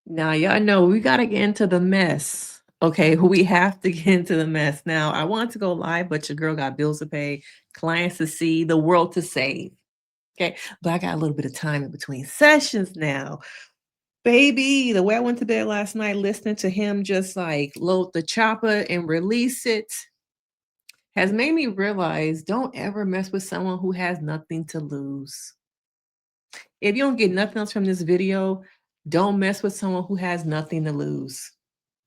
Now, y'all know we got to get into the mess. Okay, we have to get into the mess. Now, I want to go live, but your girl got bills to pay, clients to see, the world to save. Okay, but I got a little bit of time in between sessions now. Baby, the way I went to bed last night listening to him just like load the chopper and release it has made me realize don't ever mess with someone who has nothing to lose. If you don't get nothing else from this video, don't mess with someone who has nothing to lose.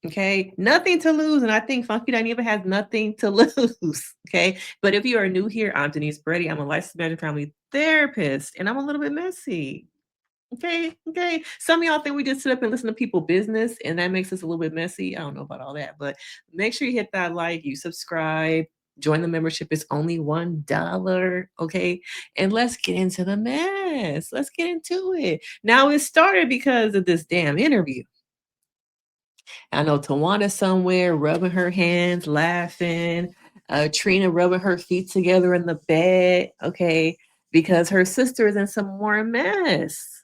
Okay, nothing to lose. And I think Funky Dineva has nothing to lose. Okay, but if you are new here, I'm Denise Brady. I'm a licensed marriage and family therapist, and I'm a little bit messy. Okay. Some of y'all think we just sit up and listen to people business, and that makes us a little bit messy. I don't know about all that, but make sure you hit that like, you subscribe, join the membership. It's only $1. Okay. And let's get into the mess. Let's get into it. Now it started because of this damn interview. I know Tawana somewhere rubbing her hands, laughing. Trina rubbing her feet together in the bed. Okay. Because her sister is in some more mess.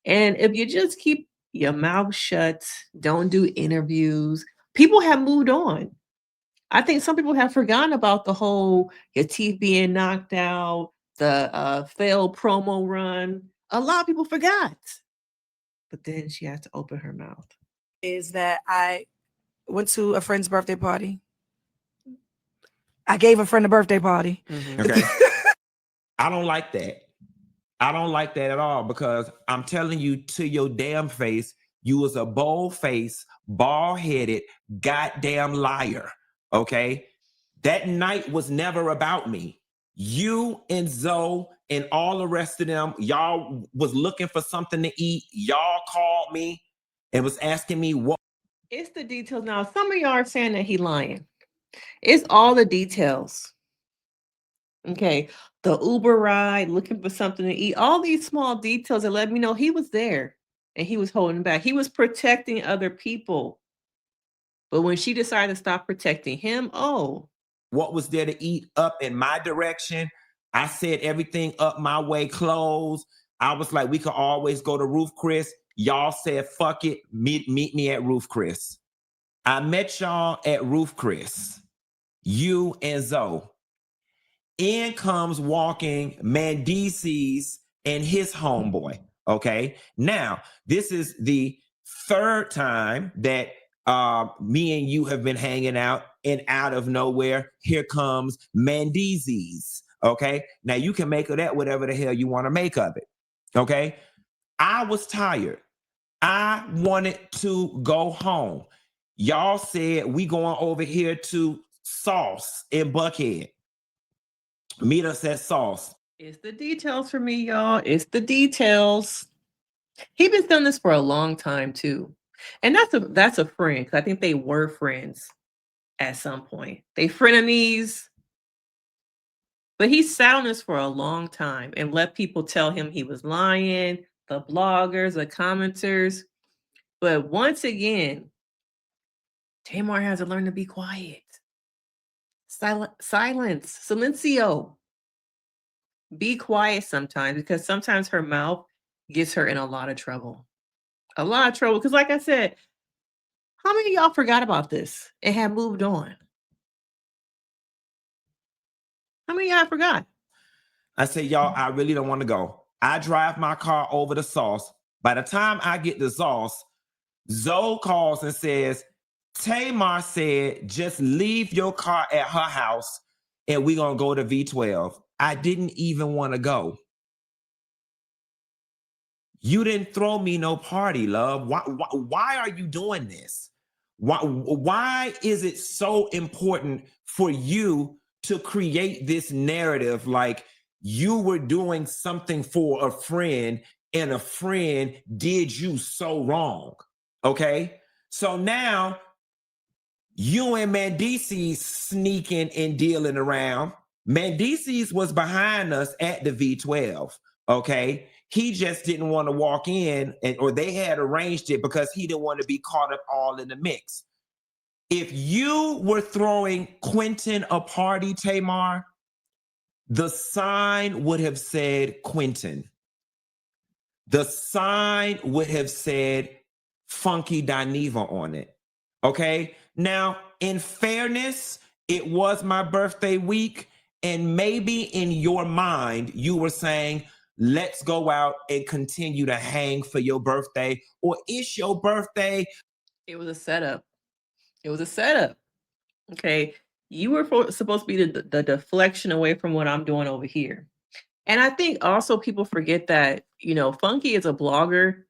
And if you just keep your mouth shut, don't do interviews, people have moved on. I think some people have forgotten about the whole your teeth being knocked out, the failed promo run. A lot of people forgot. But then she had to open her mouth. Is that I went to a friend's birthday party. I gave a friend a birthday party. Mm-hmm. Okay. I don't like that. I don't like that at all because I'm telling you to your damn face, you was a bold-faced, bald-headed, goddamn liar. Okay? That night was never about me. You and Zoe and all the rest of them, y'all was looking for something to eat. Y'all called me and was asking me what. It's the details now. Some of y'all are saying that he lying. It's all the details. Okay. The Uber ride, looking for something to eat, all these small details that let me know he was there and he was holding back. He was protecting other people. But when she decided to stop protecting him, what was there to eat up in my direction? I said everything up my way, closed. I was like, we could always go to Roof Chris. Y'all said, fuck it, meet me at Roof Chris. I met y'all at Roof Chris, you and Zoe. In comes walking Mendeecees and his homeboy. Okay. Now, this is the third time that me and you have been hanging out, and out of nowhere, here comes Mendeecees. Okay. Now you can make of that whatever the hell you want to make of it. Okay. I was tired. I wanted to go home. Y'all said we going over here to Sauce in Buckhead. Meet us at Sauce. it's the details for me, y'all. It's the details. He been done this for a long time too. And that's a friend, because I think they were friends at some point. They frenemies. But he sat on this for a long time and let people tell him he was lying, the bloggers, the commenters. But once again, Tamar has to learn to be quiet. Silence. Silencio. Be quiet sometimes, because sometimes her mouth gets her in a lot of trouble. A lot of trouble. Because like I said, how many of y'all forgot about this and have moved on? How many of y'all forgot? I say, y'all, I really don't want to go. I drive my car over to Sauce. By the time I get to Sauce, Zoe calls and says, Tamar said, just leave your car at her house and we're going to go to V12. I didn't even want to go. You didn't throw me no party, love. Why are you doing this? Why is it so important for you to create this narrative like you were doing something for a friend and a friend did you so wrong? Okay? So now you and Mendeecees sneaking and dealing around. Mendeecees was behind us at the V12. Okay? He just didn't want to walk in, or they had arranged it because he didn't want to be caught up all in the mix. If you were throwing Quentin a party, Tamar, the sign would have said Quentin. The sign would have said Funky Dineva on it. Okay. Now, in fairness, it was my birthday week. And maybe in your mind, you were saying, let's go out and continue to hang for your birthday. Or it's your birthday. It was a setup. It was a setup. Okay. You were supposed to be the deflection away from what I'm doing over here. And I think also people forget that, you know, Funky is a blogger.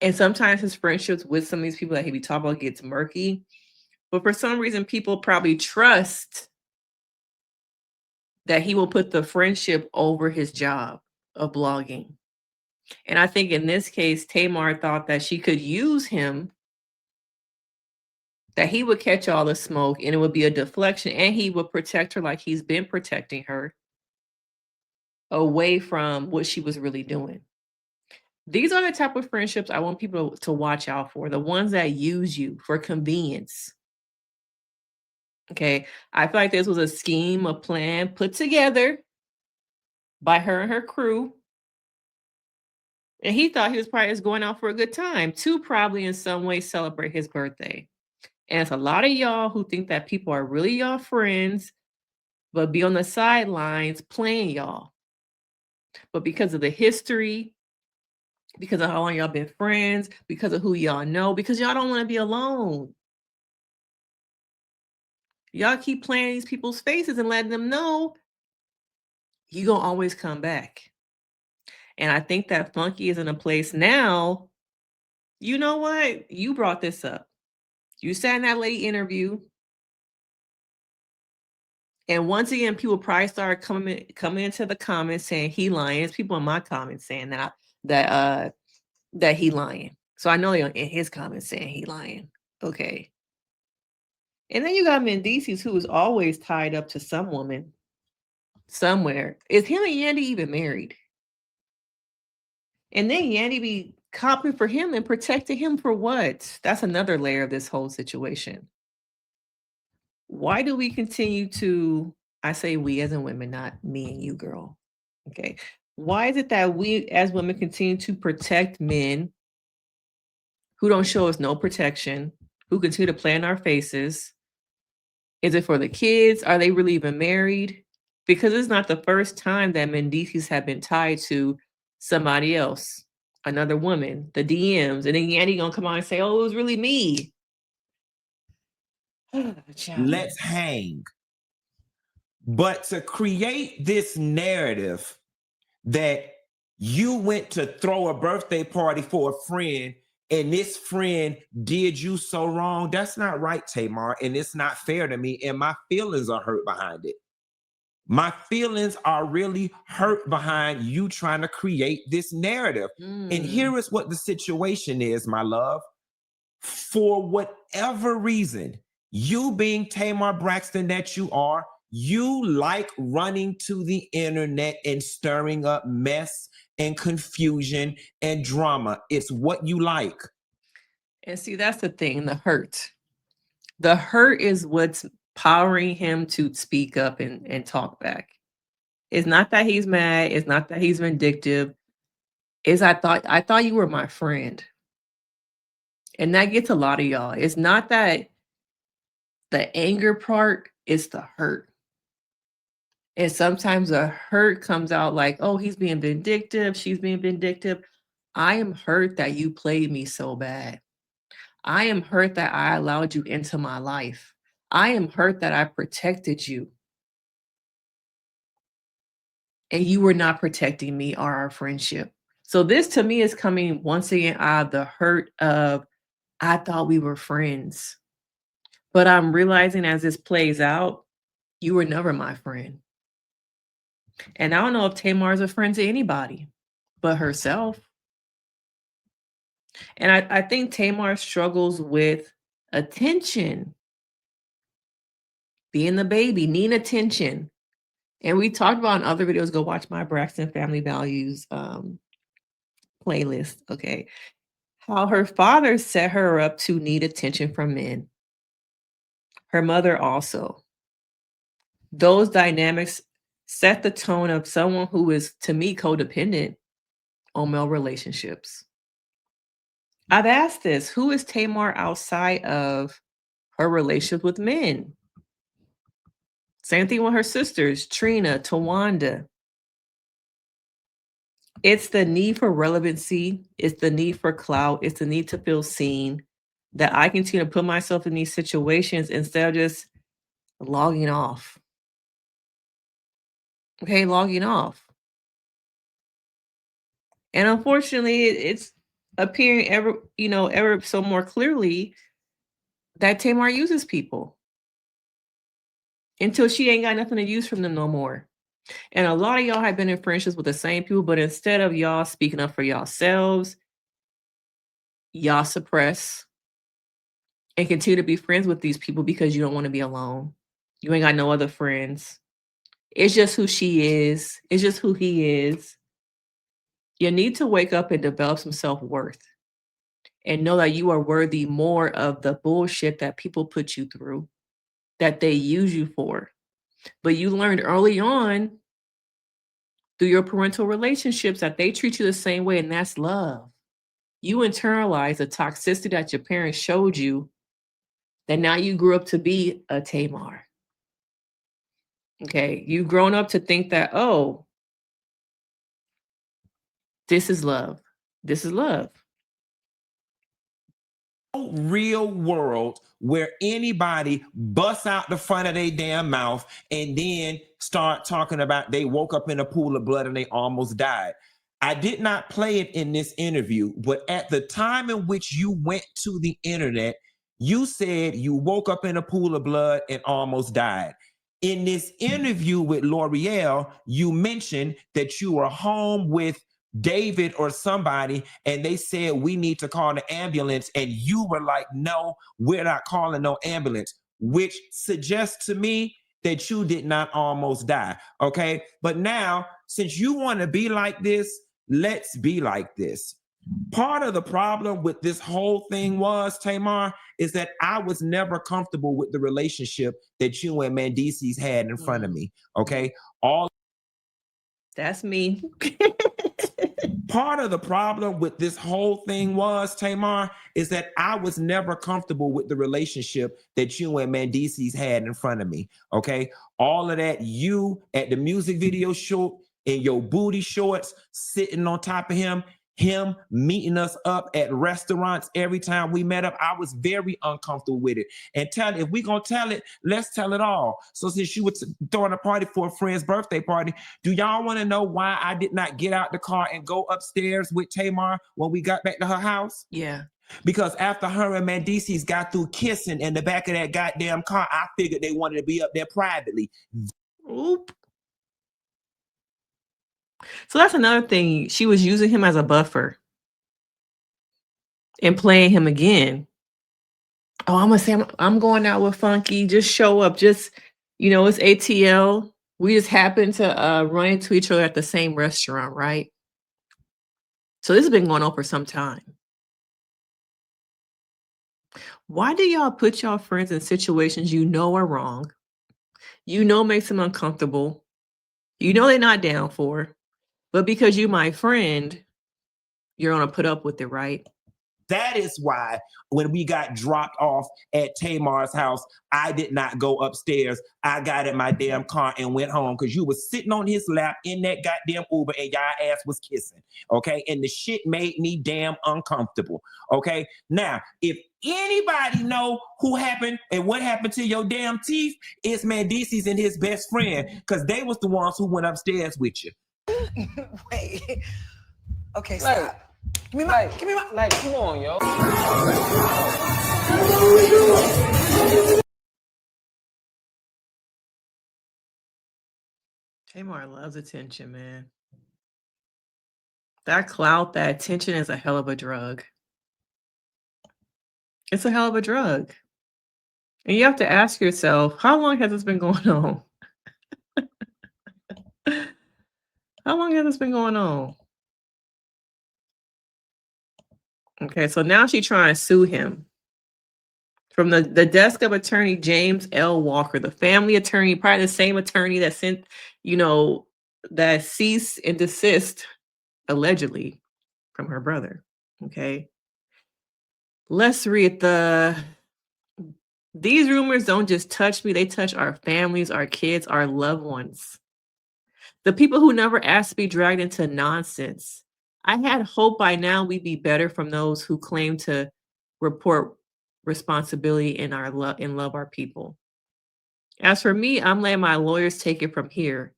And sometimes his friendships with some of these people that he be talking about gets murky. But for some reason, people probably trust that he will put the friendship over his job of blogging. And I think in this case, Tamar thought that she could use him, that he would catch all the smoke and it would be a deflection and he would protect her like he's been protecting her away from what she was really doing. These are the type of friendships I want people to watch out for, the ones that use you for convenience. Okay, I feel like this was a scheme, a plan put together by her and her crew. And he thought he was probably just going out for a good time to probably in some way celebrate his birthday. And it's a lot of y'all who think that people are really y'all friends, but be on the sidelines playing y'all. But because of the history, because of how long y'all been friends, because of who y'all know, because y'all don't want to be alone. Y'all keep playing these people's faces and letting them know you're going to always come back. And I think that Funky is in a place now, you know what? You brought this up. You sat in that late interview. And once again, people probably started coming into the comments saying he lying. It's people in my comments saying that he lying. So I know they're in his comments saying he lying. Okay. And then you got Mendeecees, who is always tied up to some woman somewhere. Is him and Yandy even married? And then Yandy be copying for him and protecting him for what? That's another layer of this whole situation. Why do we continue to, I say we as in women, not me and you, girl. Okay. Why is it that we as women continue to protect men who don't show us no protection, who continue to play in our faces? Is it for the kids? Are they really even married? Because it's not the first time that Mendeecees have been tied to somebody else, another woman, the DMs, and then Yandy gonna come on and say, "Oh, it was really me." Let's hang. But to create this narrative that you went to throw a birthday party for a friend and this friend did you so wrong, that's not right, Tamar, and it's not fair to me, and my feelings are hurt behind it. My feelings are really hurt behind you trying to create this narrative. And here is what the situation is, my love. For whatever reason, you being Tamar Braxton that you are, you like running to the internet and stirring up mess and confusion and drama. It's what you like. And see, that's the thing, the hurt. The hurt is what's powering him to speak up and talk back. It's not that he's mad. It's not that he's vindictive. It's I thought you were my friend. And that gets a lot of y'all. It's not that the anger part, it's the hurt. And sometimes the hurt comes out like, oh, he's being vindictive. She's being vindictive. I am hurt that you played me so bad. I am hurt that I allowed you into my life. I am hurt that I protected you. And you were not protecting me or our friendship. So this to me is coming once again out of the hurt of, I thought we were friends. But I'm realizing as this plays out, you were never my friend. And I don't know if Tamar is a friend to anybody but herself. And I think Tamar struggles with attention, being the baby, needing attention. And we talked about in other videos, go watch my Braxton Family Values playlist, okay? How her father set her up to need attention from men. Her mother also. Those dynamics set the tone of someone who is, to me, codependent on male relationships. I've asked this. Who is Tamar outside of her relationship with men? Same thing with her sisters, Trina, Tawanda. It's the need for relevancy. It's the need for clout. It's the need to feel seen that I continue to put myself in these situations instead of just logging off. Okay, logging off. And unfortunately, it's appearing ever so more clearly that Tamar uses people until she ain't got nothing to use from them no more. And a lot of y'all have been in friendships with the same people, but instead of y'all speaking up for yourselves, y'all suppress and continue to be friends with these people because you don't want to be alone. You ain't got no other friends. It's just who she is. It's just who he is. You need to wake up and develop some self-worth and know that you are worthy more of the bullshit that people put you through, that they use you for. But you learned early on through your parental relationships that they treat you the same way, and that's love. You internalize the toxicity that your parents showed you, that now you grew up to be a Tamar. Okay, you've grown up to think that, oh, this is love. This is love. Real world where anybody busts out the front of their damn mouth and then start talking about they woke up in a pool of blood and they almost died. I did not play it in this interview, but at the time in which you went to the internet, you said you woke up in a pool of blood and almost died. In this interview with L'Oreal, you mentioned that you were home with David or somebody, and they said we need to call the ambulance, and you were like, no, we're not calling no ambulance, which suggests to me that you did not almost die. Okay, but now since you want to be like this, let's be like this. Part of the problem with this whole thing was, Tamar, is that I was never comfortable with the relationship that you and Mendeecees had in front of me. Okay, all that's me. Part of the problem with this whole thing was, Tamar, is that I was never comfortable with the relationship that you and Mendeecees had in front of me. Okay, all of that, you at the music video shoot in your booty shorts, sitting on top of him meeting us up at restaurants every time we met up. I was very uncomfortable with it. And if we're gonna tell it, let's tell it all. So since you were throwing a party for a friend's birthday party, do y'all want to know why I did not get out the car and go upstairs with Tamar when we got back to her house? Yeah. Because after her and Mendeecees got through kissing in the back of that goddamn car, I figured they wanted to be up there privately. Oop. So that's another thing. She was using him as a buffer and playing him again. Oh, I'm gonna say I'm going out with Funky. Just show up. Just, it's ATL. We just happened to run into each other at the same restaurant, right? So this has been going on for some time. Why do y'all put y'all friends in situations you know are wrong? You know makes them uncomfortable. You know they're not down for. But because you my friend, you're gonna put up with it, right? That is why when we got dropped off at Tamar's house, I did not go upstairs. I got in my damn car and went home because you was sitting on his lap in that goddamn Uber and y'all ass was kissing. Okay. And the shit made me damn uncomfortable. Okay. Now, if anybody know who happened and what happened to your damn teeth, it's Mendeecees and his best friend, because they was the ones who went upstairs with you. Wait. Okay, stop. Give me my. Like, come on, yo. Tamar loves attention, man. That clout, that attention is a hell of a drug. It's a hell of a drug. And you have to ask yourself, how long has this been going on? How long has this been going on? Okay, so now she's trying to sue him. From the desk of attorney James L. Walker, the family attorney, probably the same attorney that sent, that cease and desist, allegedly, from her brother. Okay. Let's read these rumors don't just touch me, they touch our families, our kids, our loved ones. The people who never asked to be dragged into nonsense. I had hope by now we'd be better from those who claim to report responsibility and love our people. As for me, I'm letting my lawyers take it from here.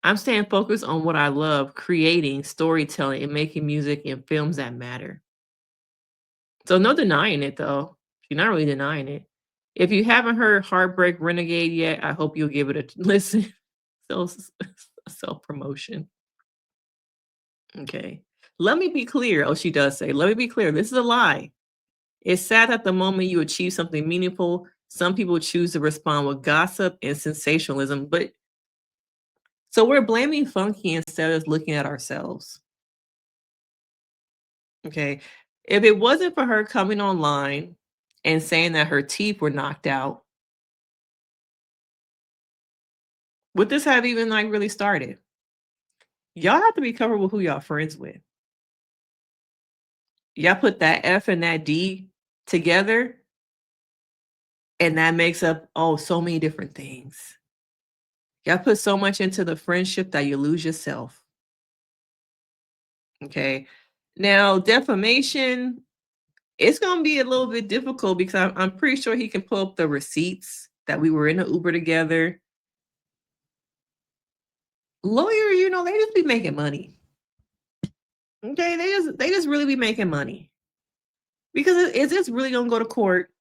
I'm staying focused on what I love, creating, storytelling, and making music and films that matter. So no denying it though. You're not really denying it. If you haven't heard Heartbreak Renegade yet, I hope you'll give it a listen. Self-promotion. Okay. Let me be clear. Oh, she does say, let me be clear. This is a lie. It's sad that the moment you achieve something meaningful, some people choose to respond with gossip and sensationalism. But so we're blaming Funky instead of looking at ourselves. Okay. If it wasn't for her coming online and saying that her teeth were knocked out, would this have even like really started? Y'all have to be careful with who y'all friends with. Y'all put that F and that D together, and that makes up, oh, so many different things. Y'all put so much into the friendship that you lose yourself. Okay. Now, defamation, it's going to be a little bit difficult because I'm pretty sure he can pull up the receipts that we were in the Uber together. Lawyer, you know, they just be making money. Okay, they just really be making money. Because is this really gonna go to court?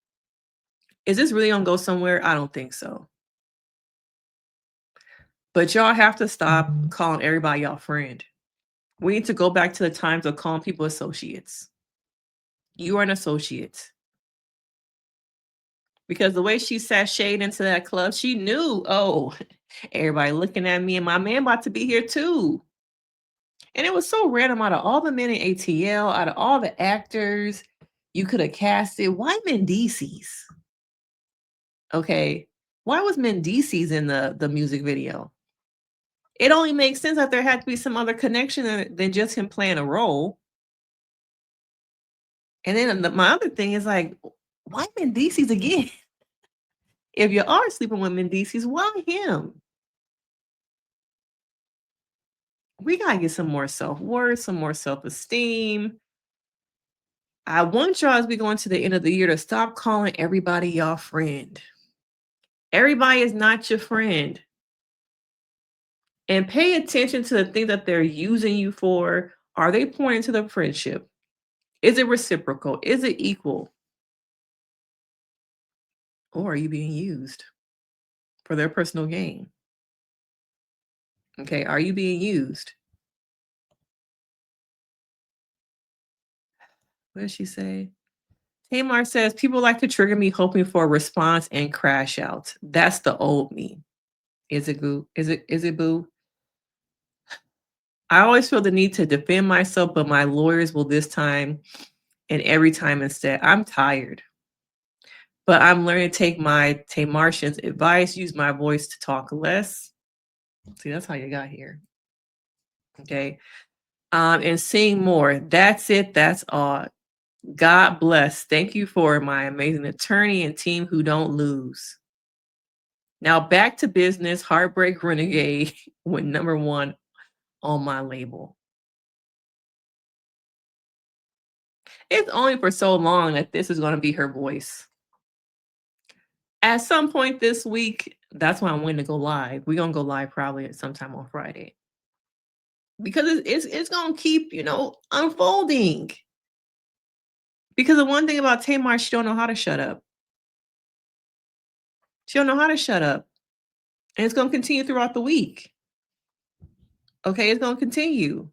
Is this really gonna go somewhere? I don't think so. But y'all have to stop calling everybody y'all friend. We need to go back to the times of calling people associates. You are an associate. Because the way she sashayed into that club, she knew, oh, everybody looking at me and my man about to be here too. And it was so random. Out of all the men in ATL, out of all the actors you could have casted, why Mendeecees? Okay, why was Mendeecees in the music video? It only makes sense that there had to be some other connection than just him playing a role. And then my other thing is like, why Mendeecees again? If you are sleeping with Mendeecees, why him? We gotta get some more self-worth, some more self-esteem. I want y'all, as we go into the end of the year, to stop calling everybody y'all friend. Everybody is not your friend. And pay attention to the thing that they're using you for. Are they pouring into the friendship? Is it reciprocal? Is it equal? Or are you being used for their personal gain? Okay, are you being used? What did she say? Tamar says, people like to trigger me hoping for a response and crash out. That's the old me. Is it boo? Is it boo? I always feel the need to defend myself, but my lawyers will this time and every time instead. I'm tired. But I'm learning to take my Tamartian's advice, use my voice to talk less. See, that's how you got here. Okay. And sing more. That's it. That's all. God bless. Thank you for my amazing attorney and team who don't lose. Now back to business. Heartbreak Renegade went #1 on my label. It's only for so long that this is going to be her voice. At some point this week, that's why I'm waiting to go live. We're going to go live probably at sometime on Friday. Because it's going to keep, unfolding. Because the one thing about Tamar, she don't know how to shut up. She don't know how to shut up. And it's going to continue throughout the week. Okay, it's going to continue.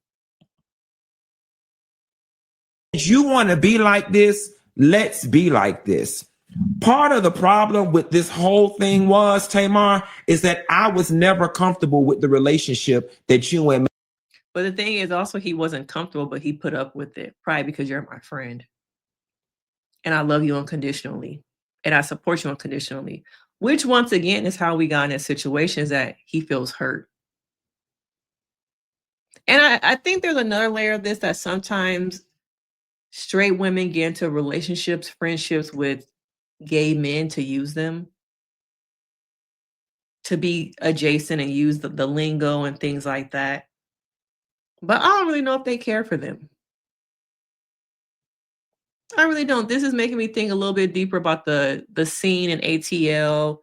If you want to be like this, let's be like this. Part of the problem with this whole thing was, Tamar, is that I was never comfortable with the relationship that you and me. But the thing is also he wasn't comfortable, but he put up with it. Probably because you're my friend. And I love you unconditionally. And I support you unconditionally. Which, once again, is how we got in that situation, is that he feels hurt. And I think there's another layer of this, that sometimes straight women get into relationships, friendships with gay men to use them, to be adjacent and use the lingo and things like that. But I don't really know if they care for them. I really don't. This is making me think a little bit deeper about the scene in ATL.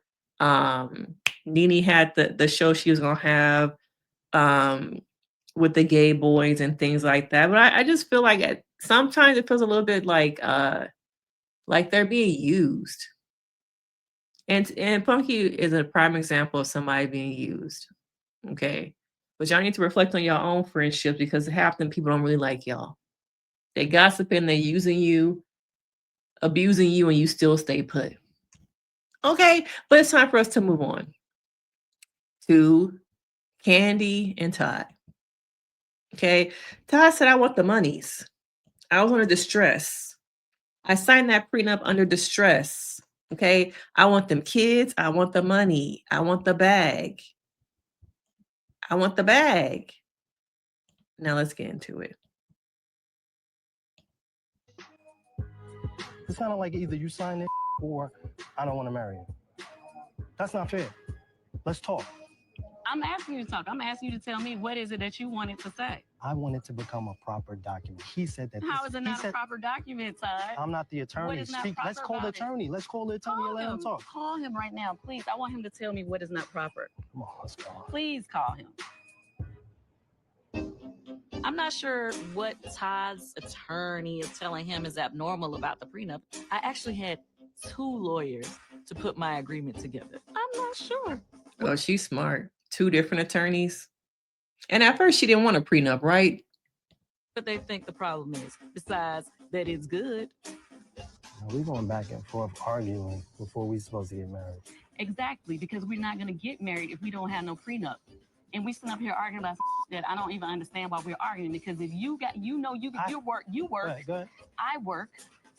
Nene had the show she was gonna have with the gay boys and things like that. But I just feel like sometimes it feels a little bit like they're being used. And Punky is a prime example of somebody being used. Okay. But y'all need to reflect on your own friendships, because half them people don't really like y'all. They gossiping, they using you, abusing you, and you still stay put. Okay, but it's time for us to move on to Kandi and Todd. Okay, Todd said, I want the monies. I was under distress. I signed that prenup under distress. Okay, I want them kids. I want the money. I want the bag. I want the bag. Now let's get into it. It's kind of like either you sign it or I don't want to marry you. That's not fair. Let's talk. I'm asking you to talk. I'm asking you to tell me, what is it that you wanted to say? I want it to become a proper document. He said that. How is it not a proper document, Todd? I'm not the attorney. What is not proper Let's call the attorney. Let's call the attorney and let him talk. Call him right now, please. I want him to tell me what is not proper. Come on, let's go. Please call him. I'm not sure what Todd's attorney is telling him is abnormal about the prenup. I actually had 2 lawyers to put my agreement together. I'm not sure. Oh, she's smart. 2 different attorneys. And at first she didn't want a prenup, right? But they think the problem is, besides that it's good. We're going back and forth arguing before we're supposed to get married. Exactly, because we're not going to get married if we don't have no prenup. And we sit up here arguing about that I don't even understand why we're arguing. Because if you got, you work, Go ahead. I work.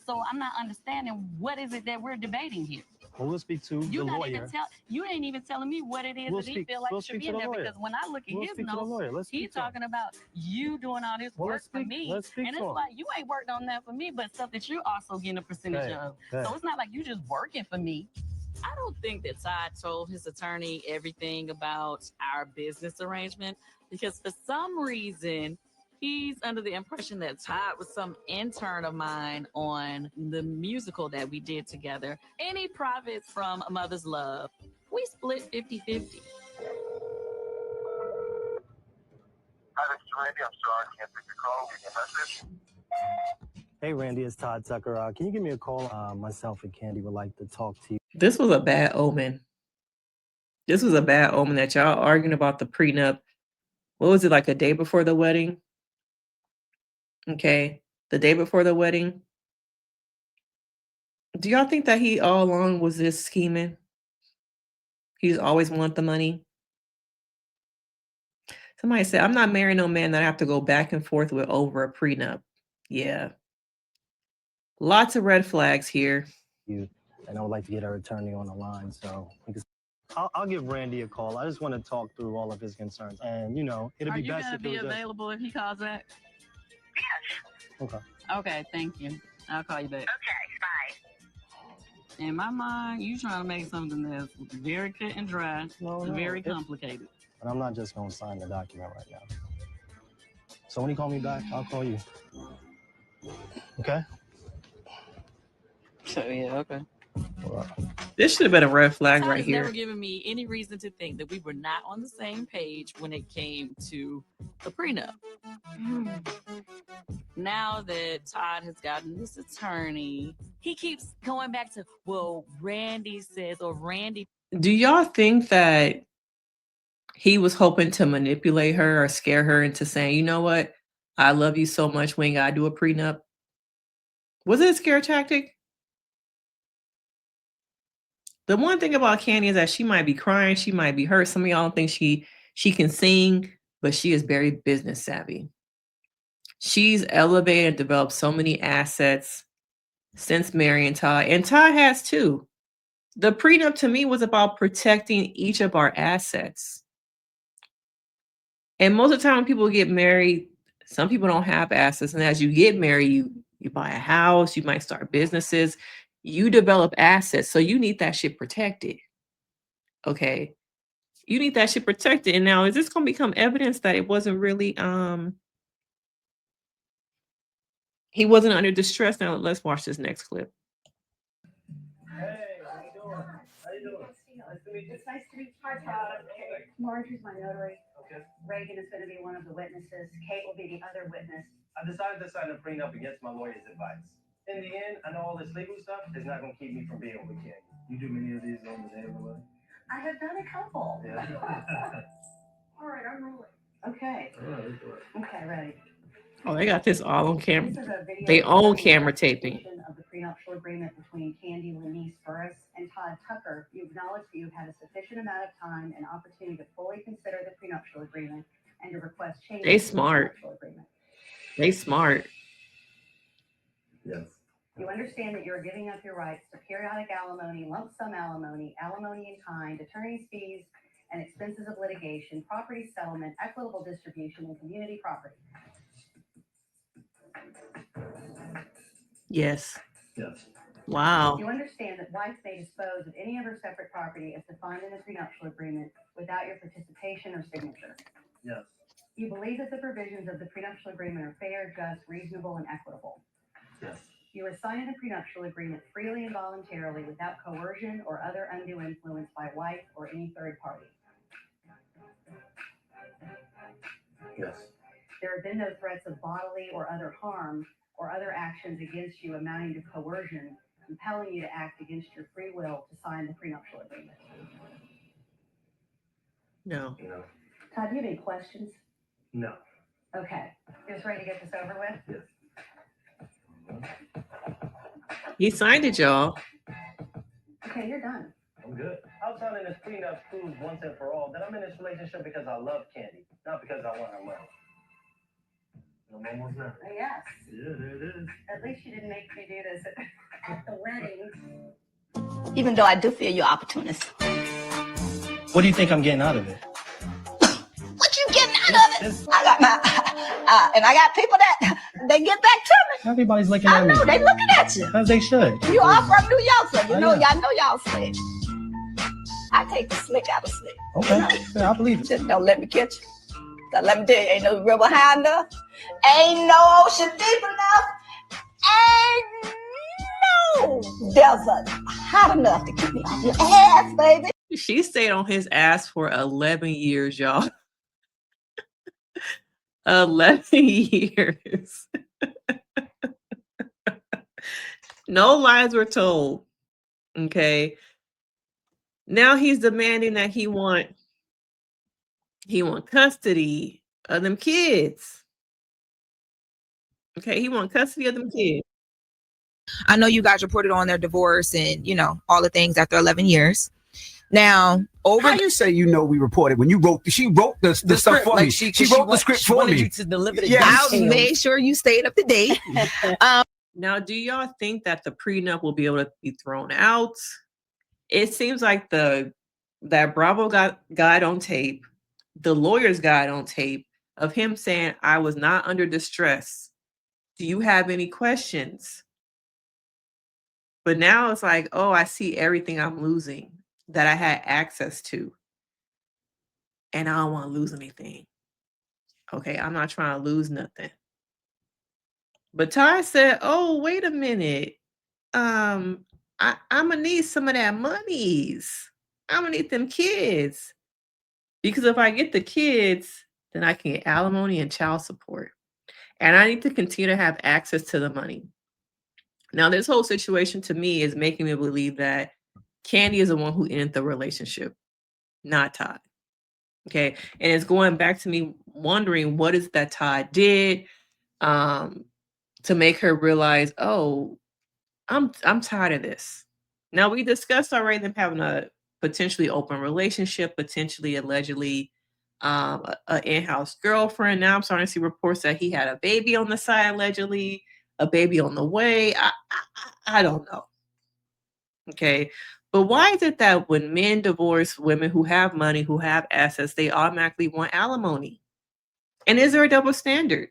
So I'm not understanding what is it that we're debating here. Well, we'll speak to the lawyer. You ain't even telling me what it is that he feel like should be in there. Because when I look at his notes, he's talking about you doing all this work for me. And it's like, you ain't worked on that for me, but stuff that you're also getting a percentage of. So it's not like you just working for me. I don't think that Todd told his attorney everything about our business arrangement, because for some reason, he's under the impression that Todd was some intern of mine on the musical that we did together. Any profits from A Mother's Love, we split 50-50. Hi, this is Randy. I'm sorry I can't take your call. Leave me a message. Hey, Randy, it's Todd Tucker. Can you give me a call? Myself and Kandi would like to talk to you. This was a bad omen. This was a bad omen that y'all arguing about the prenup. What was it, like a day before the wedding? Okay, the day before the wedding. Do y'all think that he all along was just scheming? He's always want the money. Somebody said, I'm not marrying no man that I have to go back and forth with over a prenup. Yeah. Lots of red flags here. And I would like to get our attorney on the line. So I'll give Randy a call. I just want to talk through all of his concerns. And, it'll be best if it was available if he calls back? Yes. Okay. Okay, thank you. I'll call you back. Okay, bye. In my mind, you trying to make something that's very cut and dry, very complicated. But I'm not just going to sign the document right now. So when you call me back, I'll call you. Okay? So, yeah, okay. This should have been a red flag Todd right has here. never given me any reason to think that we were not on the same page when it came to the prenup. Now that Todd has gotten this attorney, he keeps going back to, well, Randy says, or Randy. Do y'all think that he was hoping to manipulate her or scare her into saying, you know what? I love you so much, we ain't gotta do a prenup? Was it a scare tactic? The one thing about Kandi is that she might be crying, she might be hurt. Some of y'all don't think she can sing, but she is very business savvy. She's elevated and developed so many assets since marrying Todd, and Todd has too. The prenup to me was about protecting each of our assets. And most of the time when people get married, some people don't have assets, and as you get married, You buy a house, you might start businesses, you develop assets. So you need that shit protected. Okay. You need that shit protected. And now is this going to become evidence that it wasn't really, he wasn't under distress? Now let's watch this next clip. Hey, how you doing? How you doing? Nice to meet you. It's nice to meet you. Hi, Todd. Marjorie's my notary. Okay. Reagan is going to be one of the witnesses. Kate will be the other witness. I decided to sign a prenup against my lawyer's advice. In the end, I know all this legal stuff is not going to keep me from being with Kandi. You do many of these on the neighborhood? I have done a couple. Yeah. All right, I'm rolling. Okay. All right, let's do it. Okay, ready. Oh, they got this all on camera. This is a video They own of the camera taping. of the prenuptial agreement between Kandi Burruss and Todd Tucker. You acknowledge that you've had a sufficient amount of time and opportunity to fully consider the prenuptial agreement and to request changes. They smart. To the prenuptial agreement. They smart. Yes. You understand that you're giving up your rights to periodic alimony, lump sum alimony, alimony in kind, attorney's fees and expenses of litigation, property settlement, equitable distribution, and community property. Yes. Yes. Wow. You understand that wife may dispose of any of her separate property as defined in the prenuptial agreement without your participation or signature. Yes. You believe that the provisions of the prenuptial agreement are fair, just, reasonable, and equitable. Yes. You are signing the prenuptial agreement freely and voluntarily without coercion or other undue influence by wife or any third party. Yes. There have been no threats of bodily or other harm or other actions against you amounting to coercion, compelling you to act against your free will to sign the prenuptial agreement. No. No. Todd, do you have any questions? No. Okay. You're just ready to get this over with? Yes. He signed it, y'all. Okay, you're done. I'm good. I'm signing this prenup proves once and for all that I'm in this relationship because I love Kandi, not because I want her money. I'm almost done. Yes. Yeah, there it is. At least you didn't make me do this at the wedding. Even though I do feel you're opportunist. What do you think I'm getting out of it? What you getting out of it? I got my, and I got people that they get back to me. Everybody's looking I at me. know they looking at you. As they should. You are from New York, so you know, yeah. y'all know y'all slick. I take the slick out of slick. Okay. You know? Yeah, I believe it. Just don't let me catch you. Don't let me tell you, ain't no river high enough. Ain't no ocean deep enough. Ain't no desert hot enough to keep me off your ass, baby. She stayed on his ass for 11 years, y'all. 11 years. No lies were told. Okay. Now he's demanding that he want custody of them kids. Okay, he want custody of them kids. I know you guys reported on their divorce and, you know, all the things after 11 years. Now, over How you say you know we reported when you wrote? She wrote the stuff for me. She wrote the script for me. to deliver the I made sure you stayed up to date. Now, do y'all think that the prenup will be able to be thrown out? It seems like that Bravo got on tape, the lawyers got on tape of him saying, I was not under distress. Do you have any questions? But now it's like, oh, I see everything I'm losing that I had access to. And I don't want to lose anything. Okay, I'm not trying to lose nothing. But Ty said, oh, wait a minute. I'm gonna need some of that monies. I'm gonna need them kids. Because if I get the kids, then I can get alimony and child support. And I need to continue to have access to the money. Now, this whole situation to me is making me believe that Kandi is the one who ended the relationship, not Todd. Okay. And it's going back to me wondering what is that Todd did to make her realize, oh, I'm tired of this. Now, we discussed already them having a potentially open relationship, potentially allegedly an in-house girlfriend. Now I'm starting to see reports that he had a baby on the side, allegedly, a baby on the way. I don't know. Okay. But why is it that when men divorce women who have money, who have assets, they automatically want alimony? And is there a double standard?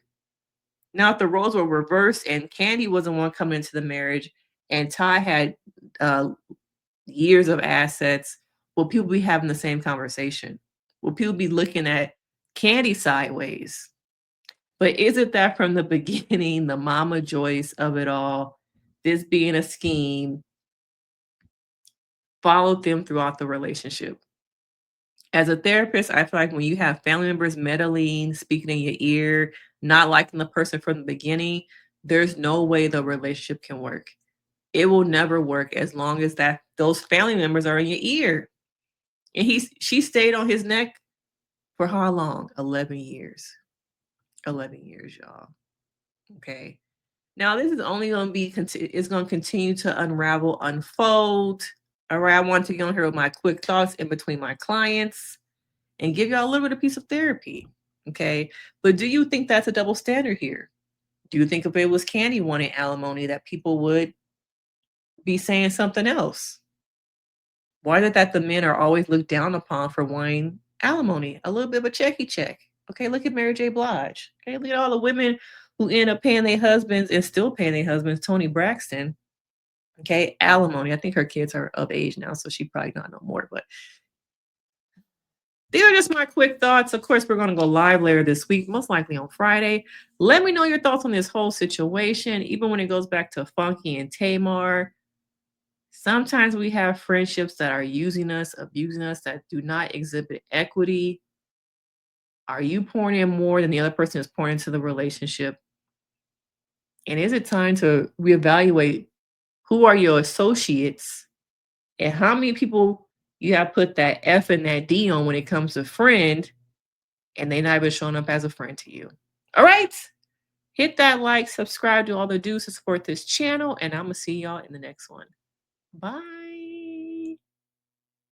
Now, if the roles were reversed and Kandi was the one coming into the marriage and Ty had years of assets, will people be having the same conversation? Will people be looking at Kandi sideways? But is it that from the beginning, the Mama Joyce of it all, this being a scheme, followed them throughout the relationship? As a therapist, I feel like when you have family members meddling, speaking in your ear, not liking the person from the beginning, there's no way the relationship can work. It will never work as long as those family members are in your ear. And she stayed on his neck for how long? 11 years. 11 years, y'all. Okay. Now this is only going to be, it's going to continue to unravel, unfold. All right. I want to get on here with my quick thoughts in between my clients and give y'all a little bit of piece of therapy. Okay. But do you think that's a double standard here? Do you think if it was Kandi wanting alimony that people would be saying something else? Why is it that the men are always looked down upon for wanting alimony? A little bit of a checky check. Okay, look at Mary J. Blige. Okay, look at all the women who end up paying their husbands and still paying their husbands. Toni Braxton. Okay, alimony. I think her kids are of age now, so she probably not no more. But these are just my quick thoughts. Of course, we're going to go live later this week, most likely on Friday. Let me know your thoughts on this whole situation, even when it goes back to Funky and Tamar. Sometimes we have friendships that are using us, abusing us, that do not exhibit equity. Are you pouring in more than the other person is pouring into the relationship? And is it time to reevaluate who are your associates and how many people you have put that F and that D on when it comes to friend, and they're not even showing up as a friend to you? All right. Hit that like, subscribe, do all the do's to support this channel, and I'm going to see y'all in the next one. Bye.